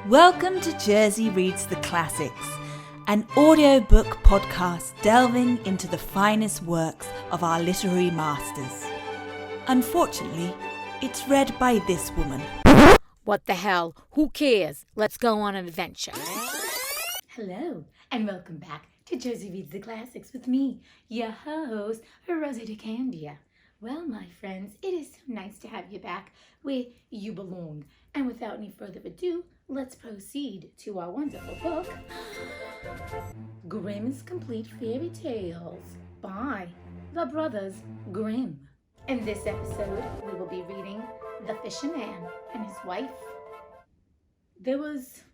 Welcome to Jersey Reads the Classics, an audiobook podcast delving into the finest works of our literary masters. Unfortunately, it's read by this woman. What the hell? Who cares? Let's go on an adventure. Hello, and welcome back to Jersey Reads the Classics with me, your host, Rosie DeCandia. Well, my friends, it is so nice to have you back where you belong. And without any further ado, let's proceed to our wonderful book, Grimm's Complete Fairy Tales by the Brothers Grimm. In this episode, we will be reading The Fisherman and His Wife. There was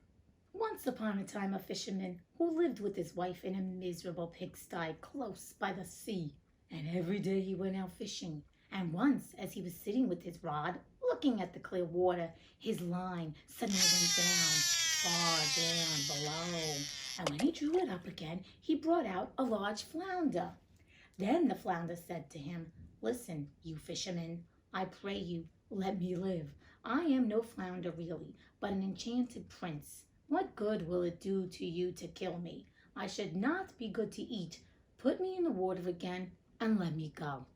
once upon a time a fisherman who lived with his wife in a miserable pigsty close by the sea. And every day he went out fishing. And once, as he was sitting with his rod, looking at the clear water, his line suddenly went down, far down below. And when he drew it up again, he brought out a large flounder. Then the flounder said to him, "Listen, you fisherman, I pray you, let me live. I am no flounder really, but an enchanted prince. What good will it do to you to kill me? I should not be good to eat. Put me in the water again and let me go."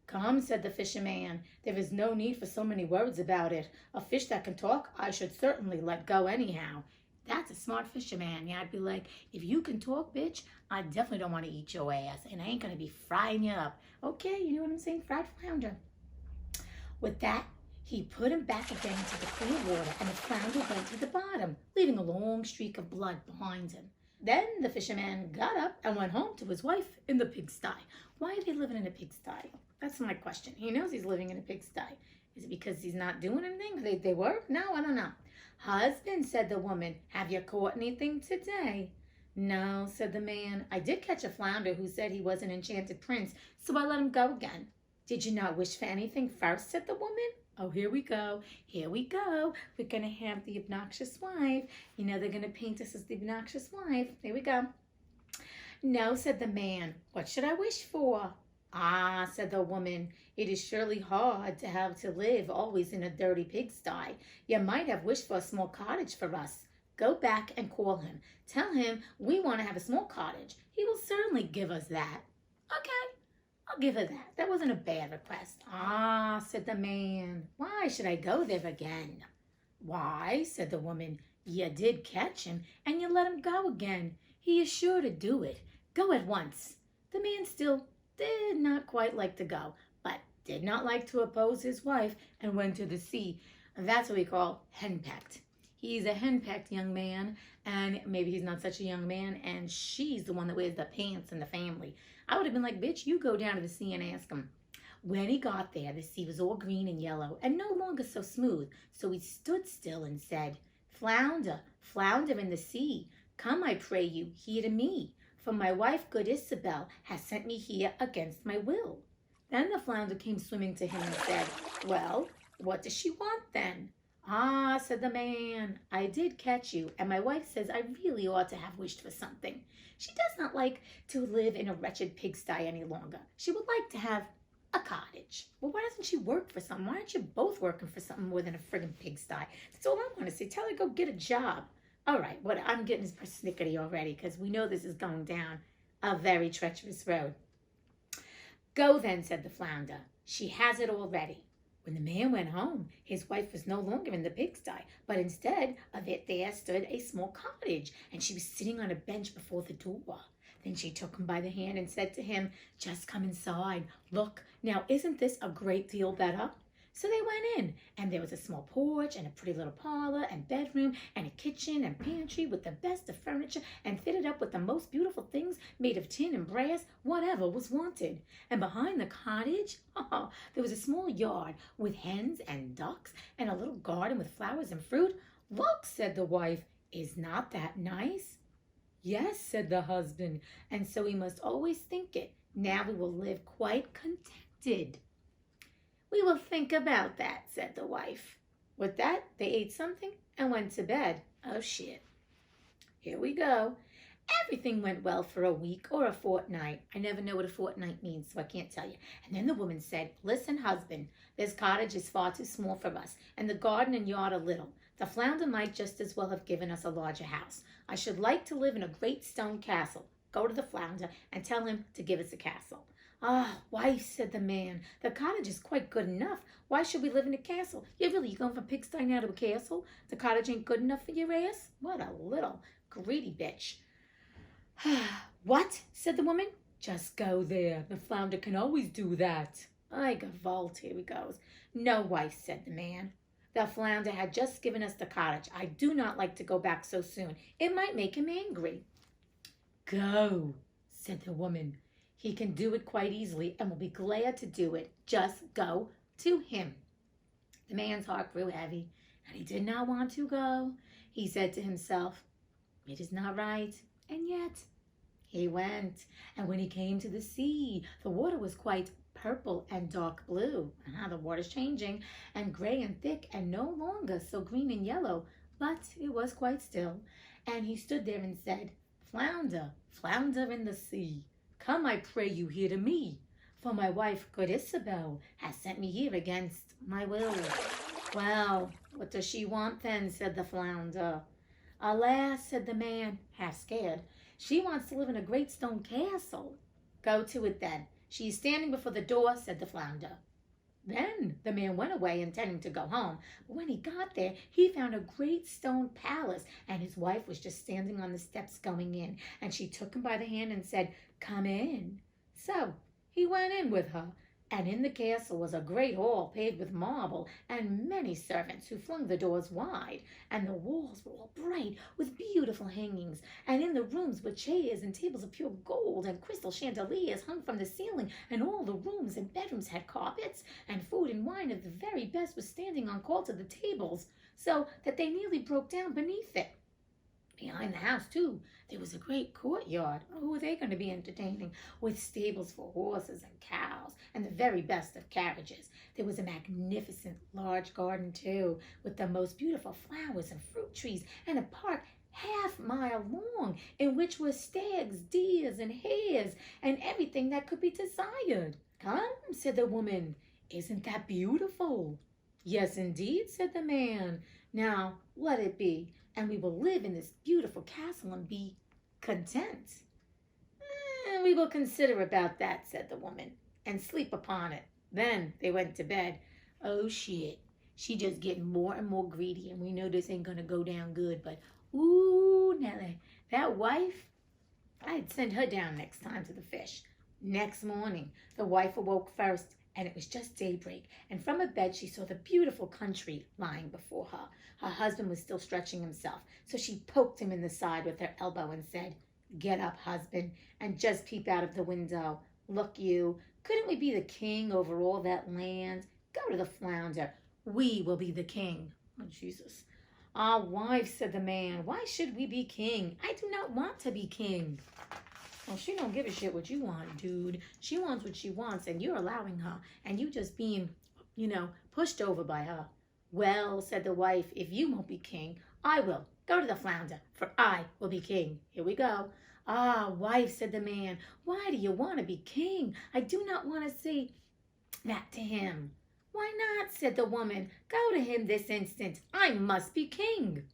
"Come," said the fisherman, "there is no need for so many words about it. A fish that can talk, I should certainly let go anyhow." That's a smart fisherman. Yeah, I'd be like, if you can talk, bitch, I definitely don't want to eat your ass, and I ain't going to be frying you up. Okay, you know what I'm saying? Fried flounder. With that, he put him back again into the clear water, and the flounder went to the bottom, leaving a long streak of blood behind him. Then the fisherman got up and went home to his wife in the pigsty. Why are they living in a pigsty? That's my question. He knows he's living in a pigsty. Is it because he's not doing anything? They work? No, I don't know. "Husband," said the woman, "have you caught anything today?" "No," said the man. "I did catch a flounder who said he was an enchanted prince, so I let him go again." "Did you not wish for anything first?" said the woman. "Oh, here we go. Here we go. We're going to have the obnoxious wife. You know, they're going to paint us as the obnoxious wife. Here we go." "No," said the man. "What should I wish for?" "Ah," said the woman, "it is surely hard to have to live always in a dirty pigsty. You might have wished for a small cottage for us. Go back and call him. Tell him we want to have a small cottage. He will certainly give us that." "Okay, I'll give her that. That wasn't a bad request." "Ah," said the man, "why should I go there again?" "Why," said the woman, "you did catch him and you let him go again. He is sure to do it. Go at once." The man still did not quite like to go, but did not like to oppose his wife, and went to the sea. That's what we call henpecked. He's a henpecked young man, and maybe he's not such a young man, and she's the one that wears the pants in the family. I would have been like, "Bitch, you go down to the sea and ask him." When he got there, the sea was all green and yellow, and no longer so smooth, so he stood still and said, "Flounder, flounder in the sea, come, I pray you, here to me. For my wife, good Isabel, has sent me here against my will." Then the flounder came swimming to him and said, "Well, what does she want then?" "Ah," said the man, "I did catch you, and my wife says I really ought to have wished for something. She does not like to live in a wretched pigsty any longer. She would like to have a cottage." "Well, why doesn't she work for something? Why aren't you both working for something more than a friggin' pigsty?" That's all I want to say. Tell her to go get a job. All right, what I'm getting is persnickety already, because we know this is going down a very treacherous road. "Go then," said the flounder. "She has it all ready." When the man went home, his wife was no longer in the pigsty, but instead of it there stood a small cottage, and she was sitting on a bench before the door. Then she took him by the hand and said to him, "Just come inside. Look, now isn't this a great deal better?" So they went in, and there was a small porch and a pretty little parlor and bedroom and a kitchen and pantry with the best of furniture and fitted up with the most beautiful things made of tin and brass, whatever was wanted. And behind the cottage, there was a small yard with hens and ducks and a little garden with flowers and fruit. "Look," said the wife, "is not that nice?" "Yes," said the husband, "and so we must always think it. Now we will live quite contented." "We will think about that," said the wife. With that, they ate something and went to bed. Oh, shit. Here we go. Everything went well for a week or a fortnight. I never know what a fortnight means, so I can't tell you. And then the woman said, "Listen, husband, this cottage is far too small for us, and the garden and yard are little. The flounder might just as well have given us a larger house. I should like to live in a great stone castle. Go to the flounder and tell him to give us a castle." "Ah, wife," said the man, "the cottage is quite good enough. Why should we live in a castle? You're going from a pigsty now to a castle? The cottage ain't good enough for your ass? What a little greedy bitch." "What?" said the woman. "Just go there. The flounder can always do that." "I gavolt, here he goes." "No, wife," said the man. "The flounder had just given us the cottage. I do not like to go back so soon. It might make him angry." "Go," said the woman. "He can do it quite easily and will be glad to do it. Just go to him." The man's heart grew heavy, and he did not want to go. He said to himself, "It is not right," and yet he went. And when he came to the sea, the water was quite purple and dark blue. The water's changing, and gray and thick, and no longer so green and yellow, but it was quite still. And he stood there and said, "Flounder, flounder in the sea, come, I pray you, here to me, for my wife, good Isabel, has sent me here against my will." "Well, what does she want then?" said the flounder. "Alas," said the man, half scared, "she wants to live in a great stone castle." "Go to it then. She is standing before the door," said the flounder. Then the man went away, intending to go home. But when he got there, he found a great stone palace, and his wife was just standing on the steps going in. And she took him by the hand and said, "Come in." So he went in with her. And in the castle was a great hall paved with marble, and many servants who flung the doors wide. And the walls were all bright with beautiful hangings. And in the rooms were chairs and tables of pure gold, and crystal chandeliers hung from the ceiling. And all the rooms and bedrooms had carpets, and food and wine of the very best was standing on call to the tables, so that they nearly broke down beneath it. Behind the house, too, there was a great courtyard. Who were they going to be entertaining? With stables for horses and cows, and the very best of carriages. There was a magnificent large garden, too, with the most beautiful flowers and fruit trees, and a park half-mile long, in which were stags, deers, and hares, and everything that could be desired. "Come," said the woman, "isn't that beautiful?" "Yes, indeed," said the man. "Now let it be, and we will live in this beautiful castle and be content." "We will consider about that," said the woman, "and sleep upon it." Then they went to bed. "Oh, shit. She just getting more and more greedy, and we know this ain't gonna go down good. But, ooh, Nelly, that wife, I'd send her down next time to the fish." Next morning, the wife awoke first, and it was just daybreak, and from her bed she saw the beautiful country lying before her. Her husband was still stretching himself, so she poked him in the side with her elbow and said, "Get up, husband, and just peep out of the window. Look you, couldn't we be the king over all that land? Go to the flounder. We will be the king." "Oh, Jesus." "Ah, wife," said the man, "why should we be king? I do not want to be king." "Well, she don't give a shit what you want, dude. She wants what she wants, and you're allowing her, and you just being, pushed over by her." "Well," said the wife, "if you won't be king, I will. Go to the flounder, for I will be king. Here we go." "Ah, wife," said the man, "why do you want to be king? I do not want to say that to him." "Why not?" said the woman. "Go to him this instant. I must be king."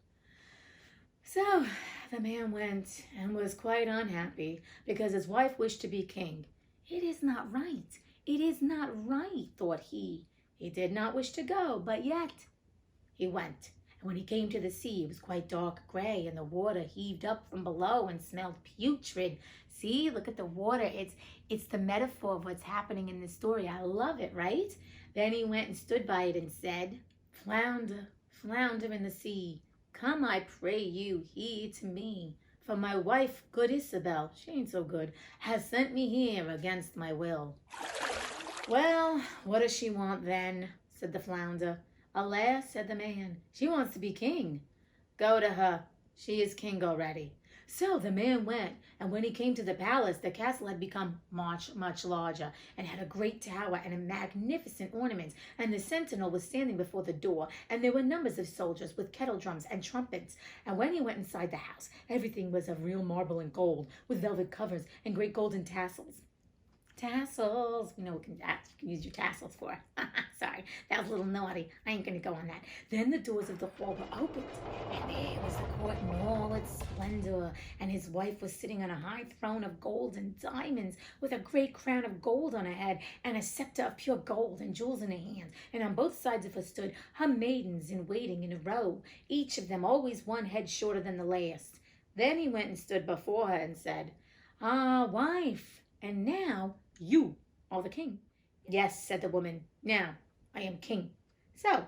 So the man went and was quite unhappy because his wife wished to be king. "It is not right. It is not right," thought he. He did not wish to go, but yet he went. And when he came to the sea, it was quite dark gray, and the water heaved up from below and smelled putrid. See, look at the water. It's the metaphor of what's happening in this story. I love it, right? Then he went and stood by it and said, "Flounder, flounder in the sea, come, I pray you, here to me. For my wife, good Isabel, she ain't so good, has sent me here against my will." "Well, what does she want then?" said the flounder. "Alas," said the man, "she wants to be king." "Go to her. She is king already." So the man went, and when he came to the palace, the castle had become much, much larger, and had a great tower and a magnificent ornament, and the sentinel was standing before the door, and there were numbers of soldiers with kettle drums and trumpets. And when he went inside the house, everything was of real marble and gold, with velvet covers and great golden tassels. Tassels. You know what you can use your tassels for. Sorry, that was a little naughty. I ain't going to go on that. Then the doors of the hall were opened, and there was the court in all its splendor. And his wife was sitting on a high throne of gold and diamonds, with a great crown of gold on her head, and a scepter of pure gold and jewels in her hand. And on both sides of her stood her maidens in waiting in a row, each of them always one head shorter than the last. Then he went and stood before her and said, "Ah, wife, and now you are the king." "Yes," said the woman, "now I am king." So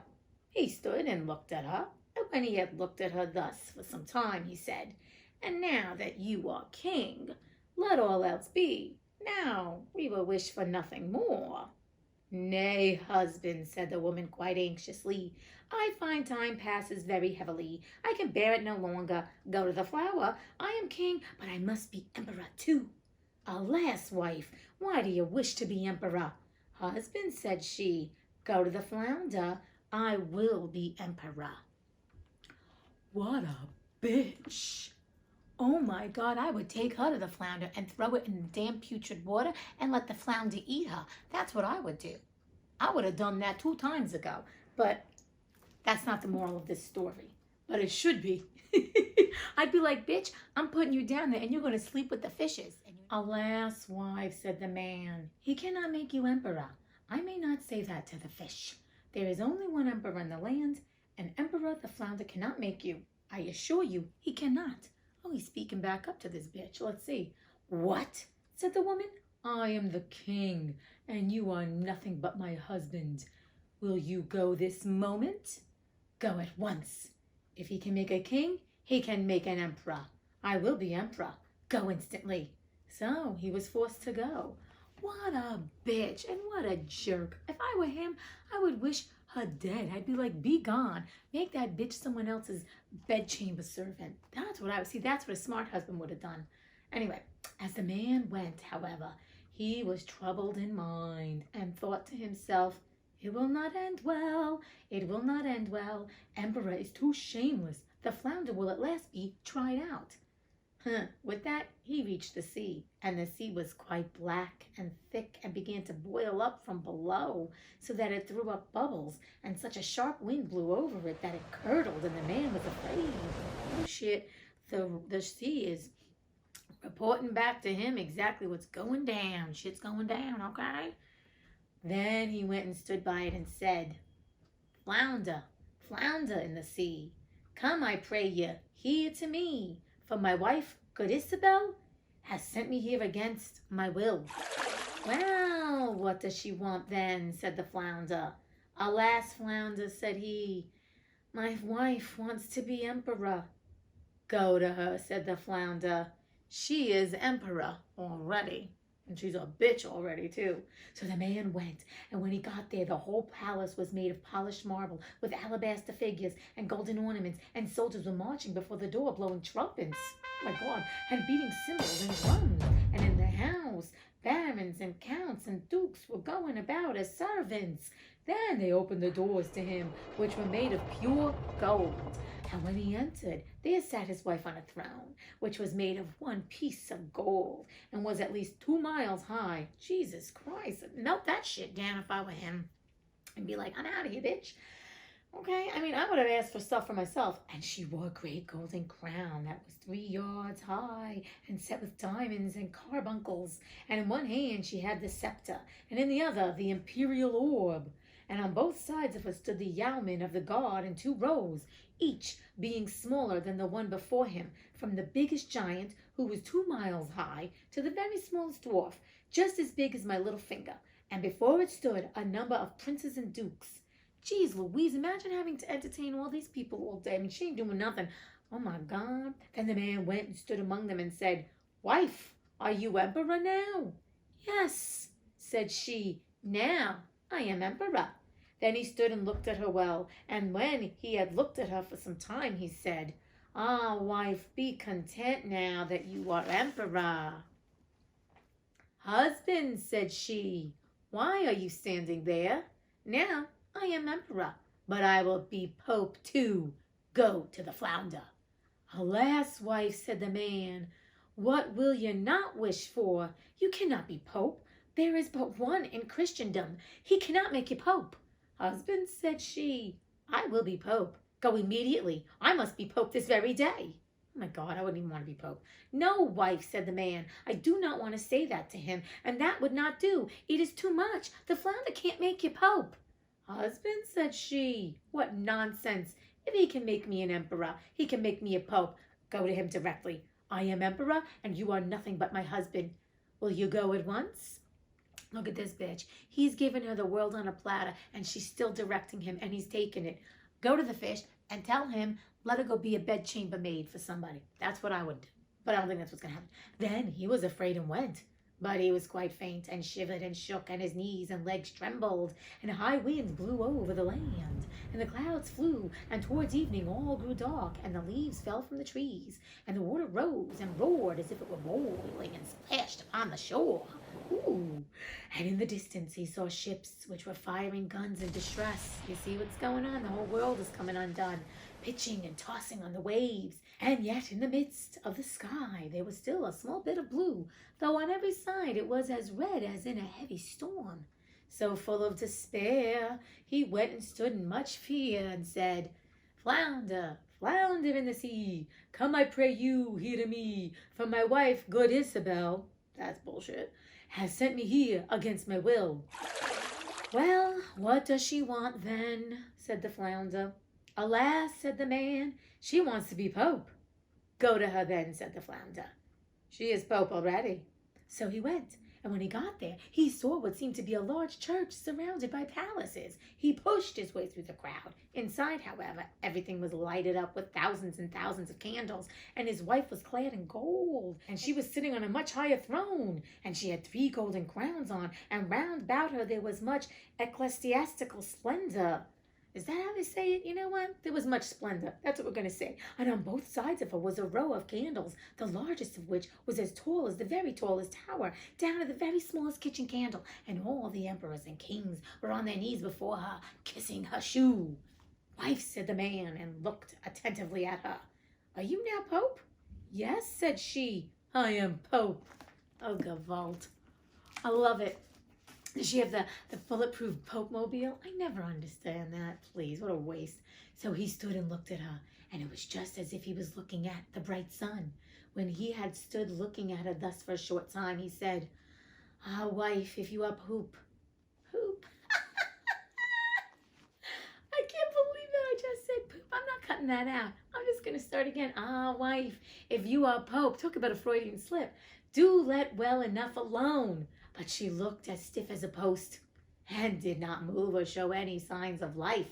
he stood and looked at her, and when he had looked at her thus for some time, he said, "And now that you are king, let all else be. Now we will wish for nothing more." "Nay, husband," said the woman quite anxiously, "I find time passes very heavily. I can bear it no longer. Go to the flower. I am king, but I must be emperor too." "Alas, wife, why do you wish to be emperor?" "Husband," said she, "go to the flounder. I will be emperor." What a bitch. Oh my God, I would take her to the flounder and throw it in the damn putrid water and let the flounder eat her. That's what I would do. I would have done that 2 times ago, but that's not the moral of this story. But it should be. I'd be like, "Bitch, I'm putting you down there and you're going to sleep with the fishes." "Alas, wife," said the man, "he cannot make you emperor. I may not say that to the fish. There is only one emperor in the land, and emperor the flounder cannot make you. I assure you he cannot." Oh, he's speaking back up to this bitch. Let's see. "What?" said the woman. "I am the king, and you are nothing but my husband. Will you go this moment?" "Go at once. If he can make a king, he can make an emperor. I will be emperor. Go instantly." So he was forced to go. What a bitch and what a jerk. If I were him, I would wish her dead. I'd be like, "Be gone. Make that bitch someone else's bedchamber servant." That's what I would see. That's what a smart husband would have done. Anyway, as the man went, however, he was troubled in mind and thought to himself, "It will not end well. It will not end well. Emperor is too shameless. The flounder will at last be tried out." With that, he reached the sea, and the sea was quite black and thick and began to boil up from below, so that it threw up bubbles, and such a sharp wind blew over it that it curdled, and the man was afraid. Oh shit, the sea is reporting back to him exactly what's going down. Shit's going down, okay? Then he went and stood by it and said, "Flounder, flounder in the sea, come, I pray you, here to me. For my wife, good Isabel, has sent me here against my will." "Well, what does she want then?" said the flounder. "Alas, flounder," said he, "my wife wants to be emperor." "Go to her," said the flounder. "She is emperor already. And she's a bitch already, too." So the man went, and when he got there, the whole palace was made of polished marble, with alabaster figures and golden ornaments, and soldiers were marching before the door, blowing trumpets, oh my God, and beating cymbals and drums. And in the house, barons and counts and dukes were going about as servants. Then they opened the doors to him, which were made of pure gold. And when he entered, there sat his wife on a throne, which was made of one piece of gold, and was at least 2 miles high. Jesus Christ, I'd melt that shit down if I were him. And be like, "I'm out of here, bitch." Okay, I mean, I would have asked for stuff for myself. And she wore a great golden crown that was 3 yards high and set with diamonds and carbuncles. And in one hand she had the scepter, and in the other the imperial orb. And on both sides of her stood the yeomen of the guard in 2 rows, each being smaller than the one before him, from the biggest giant, who was 2 miles high, to the very smallest dwarf, just as big as my little finger. And before it stood a number of princes and dukes. Geez Louise, imagine having to entertain all these people all day. I mean, she ain't doing nothing. Oh my God. Then the man went and stood among them and said, "Wife, are you emperor now?" "Yes," said she, "now I am emperor." Then he stood and looked at her well, and when he had looked at her for some time, he said, "Ah, wife, be content now that you are emperor." "Husband," said she, "why are you standing there? Now I am emperor, but I will be pope too. Go to the flounder." "Alas, wife," said the man, "what will you not wish for? You cannot be pope. There is but one in Christendom. He cannot make you pope. Husband, said she, I will be pope. Go immediately. I must be pope this very day. Oh my God, I wouldn't even want to be pope. No, wife, said the man. I do not want to say that to him, and that would not do. It is too much. The flounder can't make you pope. Husband, said she, what nonsense. If he can make me an emperor, he can make me a pope. Go to him directly. I am emperor, and you are nothing but my husband. Will you go at once? Look at this bitch. He's given her the world on a platter, and she's still directing him, and he's taking it. Go to the fish and tell him, let her go be a bedchamber maid for somebody. That's what I would do. But I don't think that's what's going to happen. Then he was afraid and went. But he was quite faint and shivered and shook, and his knees and legs trembled, and a high wind blew over the land, and the clouds flew, and towards evening all grew dark, and the leaves fell from the trees, and the water rose and roared as if it were boiling, and splashed upon the shore. Ooh. And in the distance he saw ships which were firing guns in distress. You see what's going on? The whole world is coming undone, pitching and tossing on the waves. And yet in the midst of the sky there was still a small bit of blue, though on every side it was as red as in a heavy storm. So full of despair he went and stood in much fear, and said, Flounder, flounder in the sea, come I pray you here to me, for my wife, good Isabel, that's bullshit, has sent me here against my will. Well, what does she want then? Said the flounder. Alas, said the man, she wants to be pope. Go to her then, said the flounder. She is pope already. So he went, and when he got there, he saw what seemed to be a large church surrounded by palaces. He pushed his way through the crowd. Inside, however, everything was lighted up with thousands and thousands of candles, and his wife was clad in gold, and she was sitting on a much higher throne, and she had 3 golden crowns on, and round about her there was much ecclesiastical splendor. Is that how they say it? You know what? There was much splendor. That's what we're going to say. And on both sides of her was a row of candles, the largest of which was as tall as the very tallest tower, down to the very smallest kitchen candle. And all the emperors and kings were on their knees before her, kissing her shoe. Wife, said the man, and looked attentively at her. Are you now pope? Yes, said she. I am pope. Oh, Gavalt. I love it. Does she have the bulletproof Pope mobile? I never understand that. Please, what a waste. So he stood and looked at her, and it was just as if he was looking at the bright sun. When he had stood looking at her thus for a short time, he said, Ah, wife, if you are poop. Poop. I can't believe that I just said poop. I'm not cutting that out. I'm just going to start again. Ah, wife, if you are pope. Talk about a Freudian slip. Do let well enough alone. But she looked as stiff as a post, and did not move or show any signs of life.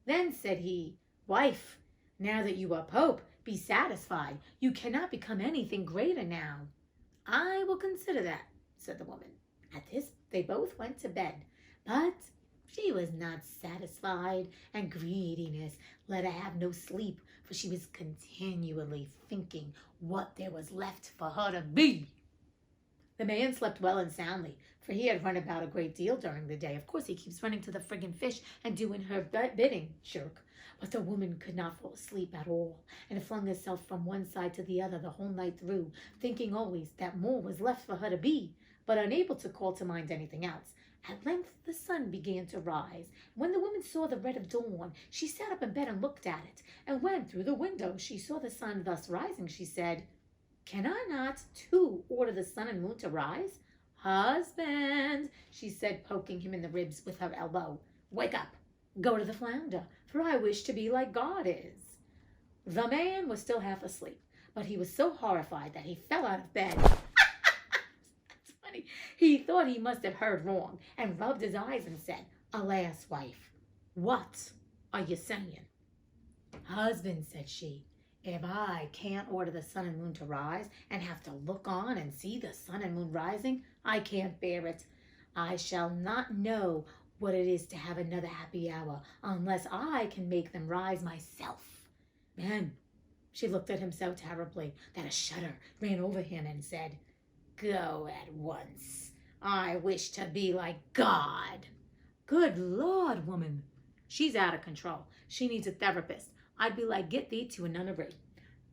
Then said he, Wife, now that you are pope, be satisfied. You cannot become anything greater now. I will consider that, said the woman. At this they both went to bed, but she was not satisfied, and greediness let her have no sleep, for she was continually thinking what there was left for her to be. The man slept well and soundly, for he had run about a great deal during the day. Of course, he keeps running to the friggin' fish and doing her bidding, jerk. But the woman could not fall asleep at all, and flung herself from one side to the other the whole night through, thinking always that more was left for her to be, but unable to call to mind anything else. At length the sun began to rise. When the woman saw the red of dawn, she sat up in bed and looked at it. And when through the window she saw the sun thus rising, she said, Can I not, too, order the sun and moon to rise? Husband, she said, poking him in the ribs with her elbow, wake up, go to the flounder, for I wish to be like God is. The man was still half asleep, but he was so horrified that he fell out of bed. That's funny. He thought he must have heard wrong, and rubbed his eyes and said, Alas, wife, what are you saying? Husband, said she, if I can't order the sun and moon to rise, and have to look on and see the sun and moon rising, I can't bear it. I shall not know what it is to have another happy hour, unless I can make them rise myself. Man, she looked at him so terribly that a shudder ran over him and said, Go at once. I wish to be like God. Good Lord, woman. She's out of control. She needs a therapist. I'd be like, get thee to a nunnery.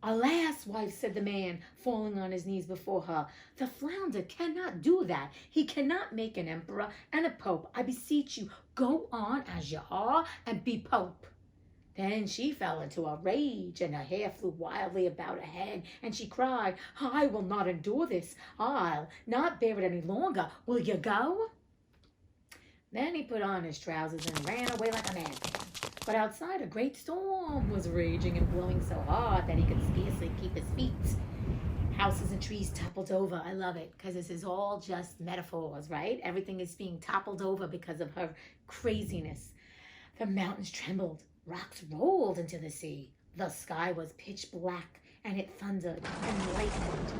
Alas, wife, said the man, falling on his knees before her, the flounder cannot do that. He cannot make an emperor and a pope. I beseech you, go on as you are and be pope. Then she fell into a rage, and her hair flew wildly about her head, and she cried, I will not endure this. I'll not bear it any longer. Will you go? Then he put on his trousers and ran away like a madman. But outside a great storm was raging and blowing so hard that he could scarcely keep his feet. Houses and trees toppled over. I love it because this is all just metaphors, right? Everything is being toppled over because of her craziness. The mountains trembled. Rocks rolled into the sea. The sky was pitch black, and it thundered and lightened.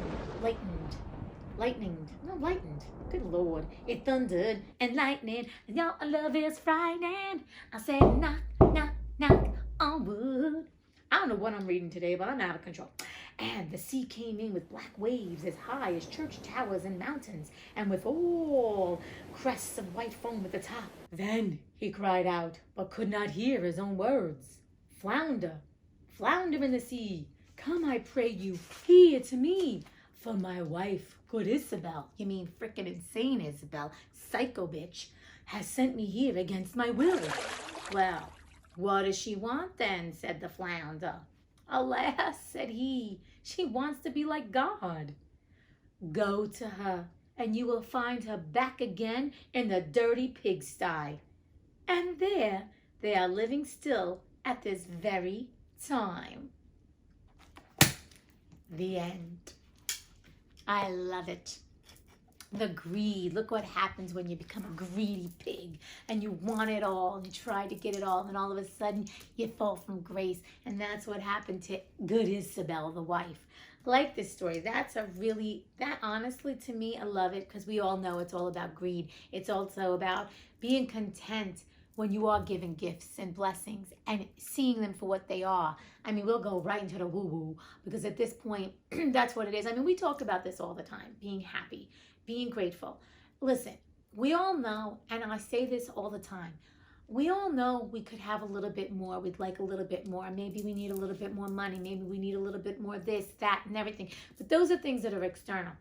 Good Lord. It thundered and lightning, and your love is frightening. I said, knock, knock, knock on wood. I don't know what I'm reading today, but I'm out of control. And the sea came in with black waves as high as church towers and mountains, and with all crests of white foam at the top. Then he cried out, but could not hear his own words. Flounder, flounder in the sea, come, I pray you, here to me. For my wife, good Isabel, you mean frickin' insane Isabel, psycho bitch, has sent me here against my will. Well, what does she want then? Said the flounder. Alas, said he, she wants to be like God. Go to her, and you will find her back again in the dirty pigsty. And there they are living still at this very time. The end. I love it. The greed. Look what happens when you become a greedy pig and you want it all and you try to get it all, and then all of a sudden you fall from grace. And that's what happened to good Isabel, the wife. I like this story. That honestly, to me, I love it because we all know it's all about greed. It's also about being content when you are given gifts and blessings and seeing them for what they are. I mean, we'll go right into the woo-woo because at this point, that's what it is. I mean, we talk about this all the time, being happy, being grateful. Listen, we all know, and I say this all the time, we all know we could have a little bit more. We'd like a little bit more. Maybe we need a little bit more money. Maybe we need a little bit more this, that, and everything. But those are things that are external.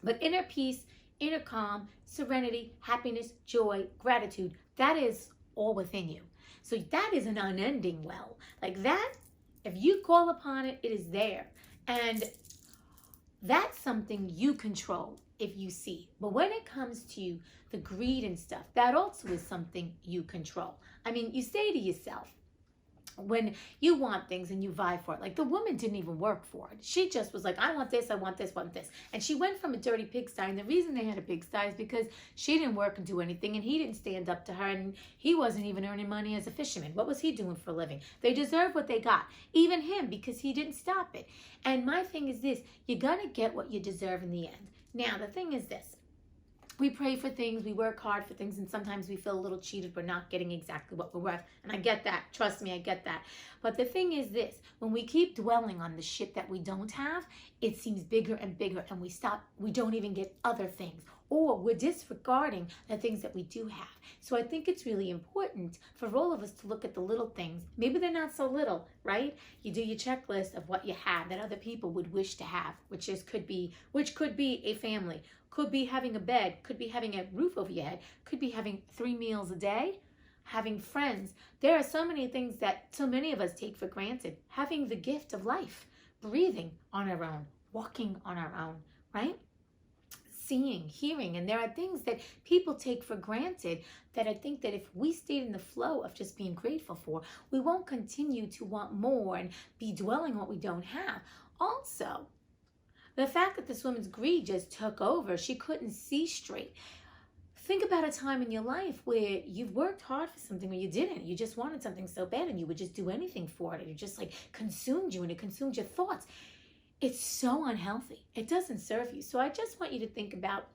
But inner peace, inner calm, serenity, happiness, joy, gratitude, that is all within you. So that is an unending well. Like that, if you call upon it, it is there. And that's something you control if you see. But when it comes to the greed and stuff, that also is something you control. I mean, you say to yourself, when you want things and you vie for it, like the woman didn't even work for it. She just was like, I want this, I want this, I want this. And she went from a dirty pigsty. And the reason they had a pigsty is because she didn't work and do anything, and he didn't stand up to her, and he wasn't even earning money as a fisherman. What was he doing for a living? They deserve what they got. Even him, because he didn't stop it. And my thing is this, you're going to get what you deserve in the end. Now, the thing is this. We pray for things, we work hard for things, and sometimes we feel a little cheated. We're not getting exactly what we're worth. And I get that. Trust me, I get that. But the thing is this, when we keep dwelling on the shit that we don't have, it seems bigger and bigger, and we don't even get other things. Or we're disregarding the things that we do have. So I think it's really important for all of us to look at the little things. Maybe they're not so little, right? You do your checklist of what you have that other people would wish to have, which could be a family, could be having a bed, could be having a roof over your head, could be having 3 meals a day, having friends. There are so many things that so many of us take for granted. Having the gift of life, breathing on our own, walking on our own, right? Seeing, hearing, and there are things that people take for granted that I think that if we stayed in the flow of just being grateful for, we won't continue to want more and be dwelling on what we don't have. Also, the fact that this woman's greed just took over, she couldn't see straight. Think about a time in your life where you've worked hard for something where you didn't. You just wanted something so bad and you would just do anything for it. And it just like consumed you and it consumed your thoughts. It's so unhealthy. It doesn't serve you. So I just want you to think about,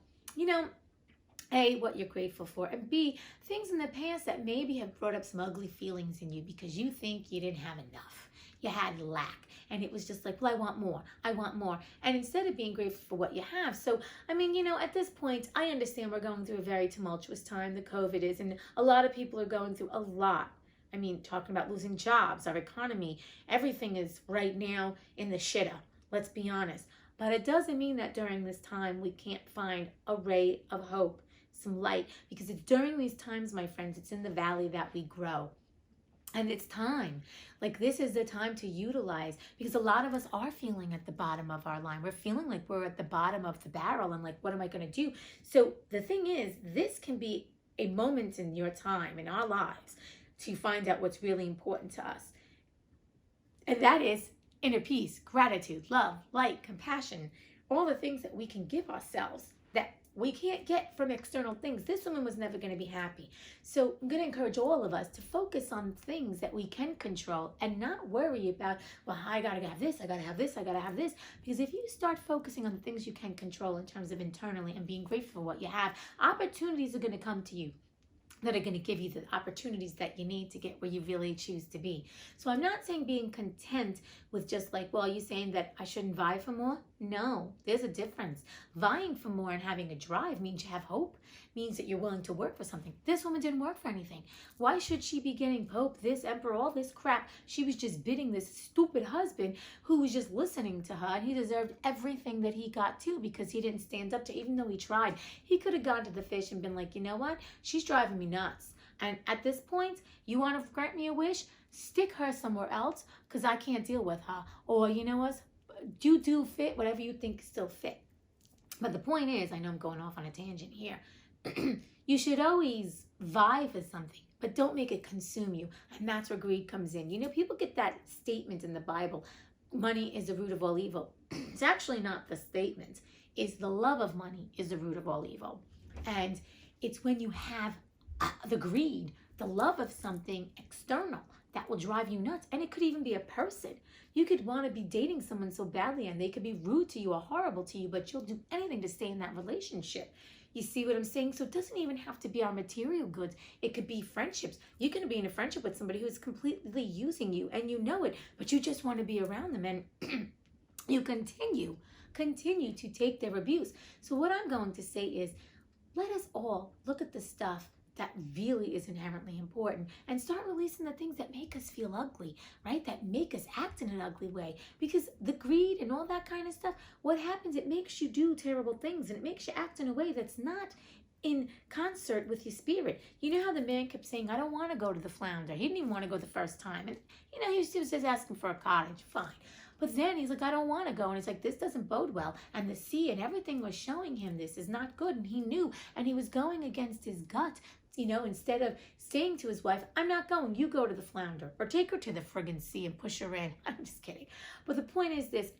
A, what you're grateful for, and B, things in the past that maybe have brought up some ugly feelings in you because you think you didn't have enough. You had lack. And it was just like, well, I want more. I want more. And instead of being grateful for what you have. So, I mean, at this point, I understand we're going through a very tumultuous time. The COVID is, and a lot of people are going through a lot. I mean, talking about losing jobs, our economy, everything is right now in the shitter. Let's be honest. But it doesn't mean that during this time we can't find a ray of hope, some light, because it's during these times, my friends, it's in the valley that we grow. And it's time. Like, this is the time to utilize, because a lot of us are feeling at the bottom of our line. We're feeling like we're at the bottom of the barrel and like, what am I going to do? So the thing is, this can be a moment in your time, in our lives, to find out what's really important to us. And that is inner peace, gratitude, love, light, compassion, all the things that we can give ourselves that we can't get from external things. This woman was never going to be happy. So I'm going to encourage all of us to focus on things that we can control and not worry about, well, I got to have this, I got to have this, I got to have this. Because if you start focusing on things you can control in terms of internally and being grateful for what you have, opportunities are going to come to you that are going to give you the opportunities that you need to get where you really choose to be. So I'm not saying being content with just like, well, are you saying that I shouldn't vie for more? No, there's a difference. Vying for more and having a drive means you have hope, means that you're willing to work for something. This woman didn't work for anything. Why should she be getting Pope, this emperor, all this crap? She was just bidding this stupid husband who was just listening to her, and he deserved everything that he got too, because he didn't stand up to, even though he tried. He could have gone to the fish and been like, you know what? She's driving me nuts. And at this point, you want to grant me a wish? Stick her somewhere else, because I can't deal with her. Or, you know what? You do fit whatever you think still fit. But the point is, I know I'm going off on a tangent here. You should always vie for something, but don't make it consume you. And that's where greed comes in. You know, people get that statement in the Bible, money is the root of all evil. It's actually not the statement. It's the love of money is the root of all evil. And it's when you have the greed, the love of something external that will drive you nuts. And it could even be a person. You could want to be dating someone so badly and they could be rude to you or horrible to you, but you'll do anything to stay in that relationship. You see what I'm saying? So it doesn't even have to be our material goods. It could be friendships. You can be in a friendship with somebody who's completely using you and you know it, but you just want to be around them, and you continue to take their abuse. So what I'm going to say is, let us all look at the stuff that really is inherently important and start releasing the things that make us feel ugly, right? That make us act in an ugly way. Because the greed and all that kind of stuff, what happens, it makes you do terrible things and it makes you act in a way that's not in concert with your spirit. You know how the man kept saying, I don't want to go to the Flounder. He didn't even want to go the first time. And, you know, he was just asking for a cottage. Fine. But then he's like, I don't want to go. And he's like, this doesn't bode well. And the sea and everything was showing him this is not good. And he knew. And he was going against his gut. You know, instead of saying to his wife, I'm not going, you go to the Flounder. Or take her to the friggin' sea and push her in. I'm just kidding. But the point is this.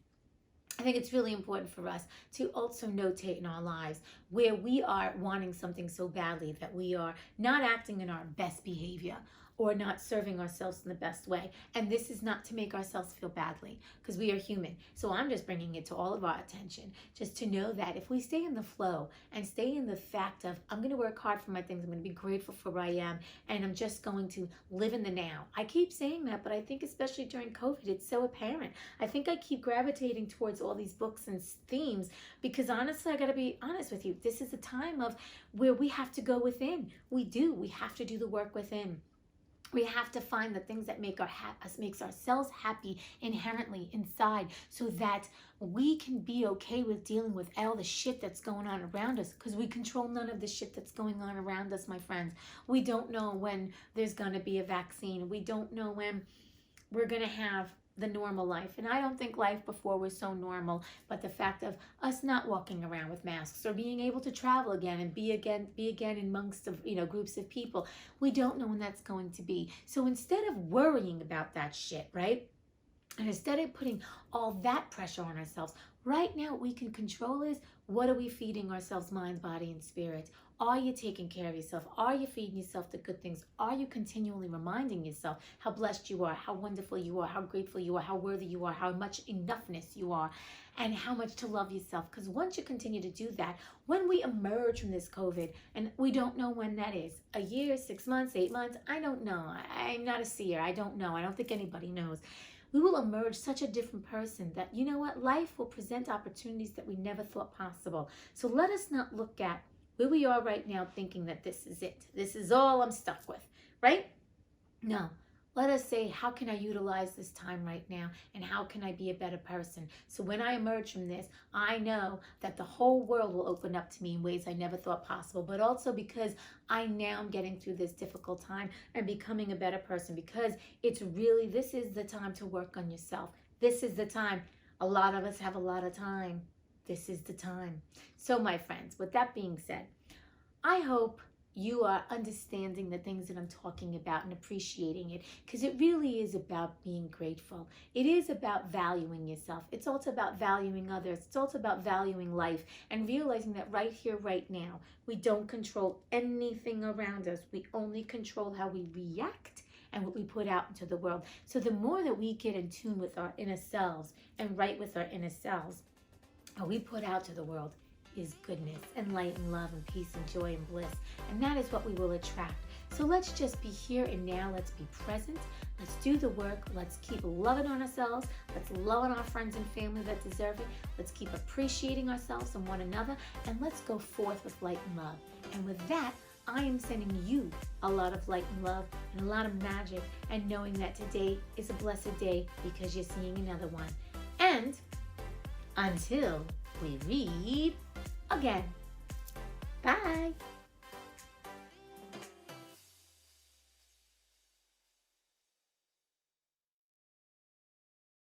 I think it's really important for us to also notate in our lives where we are wanting something so badly that we are not acting in our best behavior or not serving ourselves in the best way. And this is not to make ourselves feel badly, because we are human. So I'm just bringing it to all of our attention, just to know that if we stay in the flow and stay in the fact of, I'm going to work hard for my things, I'm going to be grateful for where I am, and I'm just going to live in the now. I keep saying that, but I think especially during COVID, it's so apparent. I think I keep gravitating towards all these books and themes because honestly, I got to be honest with you. This is a time of where we have to go within. We have to do the work within. We have to find the things that makes ourselves happy inherently inside, so that we can be okay with dealing with all the shit that's going on around us, because we control none of the shit that's going on around us, my friends. We don't know when there's going to be a vaccine. We don't know when we're going to have the normal life. And I don't think life before was so normal, but the fact of us not walking around with masks or being able to travel again and be again amongst groups of people, we don't know when that's going to be. So instead of worrying about that shit, right? And instead of putting all that pressure on ourselves, right now what we can control is, what are we feeding ourselves, mind, body, and spirit? Are you taking care of yourself? Are you feeding yourself the good things? Are you continually reminding yourself how blessed you are, how wonderful you are, how grateful you are, how worthy you are, how much enoughness you are, and how much to love yourself? Because once you continue to do that, when we emerge from this COVID, and we don't know when that is, a year, 6 months, 8 months, I don't know. I'm not a seer. I don't know. I don't think anybody knows. We will emerge such a different person that, you know what, life will present opportunities that we never thought possible. So let us not look at where we are right now thinking that this is it. This is all I'm stuck with, right? No, Let us say, how can I utilize this time right now? And how can I be a better person? So when I emerge from this, I know that the whole world will open up to me in ways I never thought possible. But also because I now am getting through this difficult time and becoming a better person. Because this is the time to work on yourself. This is the time. A lot of us have a lot of time. This is the time. So my friends, with that being said, I hope you are understanding the things that I'm talking about and appreciating it, because it really is about being grateful. It is about valuing yourself. It's also about valuing others. It's also about valuing life and realizing that right here, right now, we don't control anything around us. We only control how we react and what we put out into the world. So the more that we get in tune with our inner selves and right with our inner selves, what we put out to the world is goodness and light and love and peace and joy and bliss. And that is what we will attract. So let's just be here and now. Let's be present. Let's do the work. Let's keep loving on ourselves. Let's love on our friends and family that deserve it. Let's keep appreciating ourselves and one another. And let's go forth with light and love. And with that, I am sending you a lot of light and love and a lot of magic, and knowing that today is a blessed day because you're seeing another one. And until we read again. Bye.